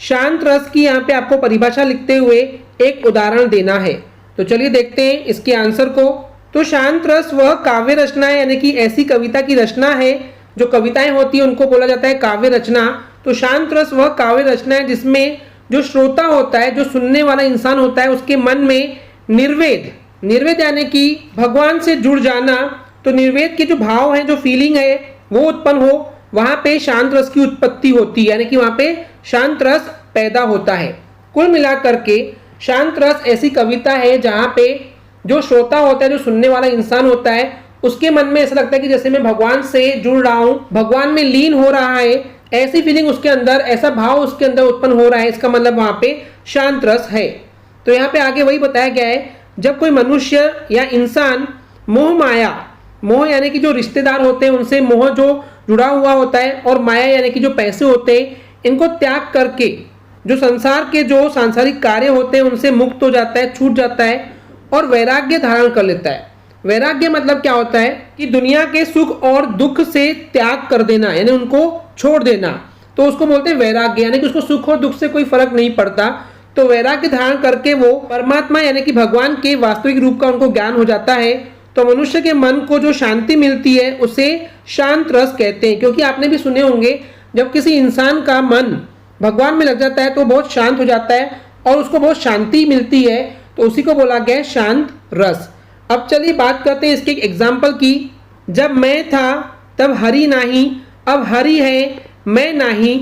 शांत रस की यहाँ पे आपको परिभाषा लिखते हुए एक उदाहरण देना है। तो चलिए देखते हैं इसके आंसर को। तो शांत रस वह काव्य रचना है, यानी कि ऐसी कविता की रचना है, जो कविताएं होती है उनको बोला जाता है काव्य रचना। तो शांत रस वह काव्य रचना है जिसमें जो श्रोता होता है, जो सुनने वाला इंसान होता है, उसके मन में निर्वेद, निर्वेद यानी कि भगवान से जुड़ जाना, तो निर्वेद के जो भाव है, जो फीलिंग है वो उत्पन्न हो, वहां पे शांत रस की उत्पत्ति होती है, यानी कि वहां पे शांत रस पैदा होता है। कुल मिलाकर के शांत रस ऐसी कविता है जहां पे जो श्रोता होता है, जो सुनने वाला इंसान होता है, उसके मन में ऐसा लगता है कि जैसे मैं भगवान से जुड़ रहा हूं, भगवान में लीन हो रहा है, ऐसी फीलिंग उसके अंदर, ऐसा भाव उसके अंदर उत्पन्न हो रहा है। इसका मतलब वहां पे शांत रस है। तो यहाँ पे आगे वही बताया गया है, जब कोई मनुष्य या इंसान मोह माया, मोह यानी कि जो रिश्तेदार होते हैं उनसे मोह जो जुड़ा हुआ होता है, और माया यानी कि जो पैसे होते हैं, इनको त्याग करके जो संसार के जो सांसारिक कार्य होते हैं उनसे मुक्त हो जाता है, छूट जाता है और वैराग्य धारण कर लेता है। वैराग्य मतलब क्या होता है कि दुनिया के सुख और दुख से त्याग कर देना, यानी उनको छोड़ देना, तो उसको बोलते हैं वैराग्य, यानी कि उसको सुख और दुख से कोई फर्क नहीं पड़ता। तो वैराग्य धारण करके वो परमात्मा यानी कि भगवान के वास्तविक रूप का उनको ज्ञान हो जाता है। तो मनुष्य के मन को जो शांति मिलती है उसे शांत रस कहते हैं। क्योंकि आपने भी सुने होंगे, जब किसी इंसान का मन भगवान में लग जाता है तो बहुत शांत हो जाता है और उसको बहुत शांति मिलती है, तो उसी को बोला गया है शांत रस। अब चलिए बात करते हैं इसके एक एग्जाम्पल की। जब मैं था तब हरि नाही, अब हरि है मैं नाही,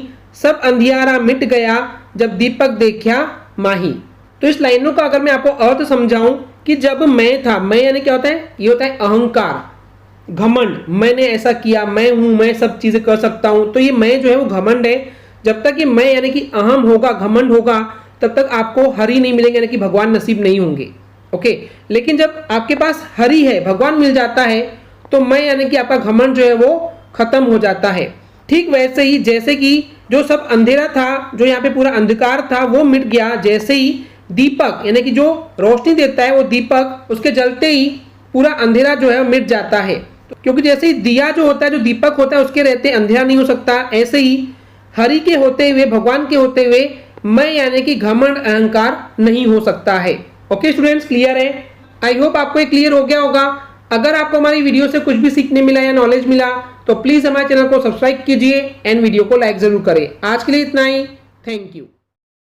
सब अंधियारा मिट गया, जब दीपक देखा माही। तो इस लाइनों का अगर मैं आपको अर्थ समझाऊं कि जब मैं था, मैं यानी क्या होता है, ये होता है अहंकार, घमंड, मैंने ऐसा किया, मैं हूं, मैं सब चीजें कर सकता हूं। तो ये मैं जो है वो घमंड है। जब तक ये मैं यानी कि अहम होगा, घमंड होगा, तब तक आपको हरि नहीं मिलेंगे, यानी कि भगवान नसीब नहीं होंगे। ओके, लेकिन जब आपके पास हरि है, भगवान मिल जाता है, तो मैं यानी कि आपका घमंड जो है वो खत्म हो जाता है। ठीक वैसे ही जैसे कि जो सब अंधेरा था, जो यहाँ पे पूरा अंधकार था, वो मिट गया। जैसे ही दीपक यानी कि जो रोशनी देता है वो दीपक, उसके जलते ही पूरा अंधेरा जो है मिट जाता है। क्योंकि जैसे ही दिया जो होता है, जो दीपक होता है, उसके रहते अंधेरा नहीं हो सकता, ऐसे ही हरि के होते हुए, भगवान के होते हुए मैं यानी कि घमंड अहंकार नहीं हो सकता है। ओके स्टूडेंट्स, क्लियर है? आई होप आपको ये क्लियर हो गया होगा। अगर आपको हमारी वीडियो से कुछ भी सीखने मिला या नॉलेज मिला तो प्लीज हमारे चैनल को सब्सक्राइब कीजिए एंड वीडियो को लाइक जरूर करें। आज के लिए इतना ही, थैंक यू।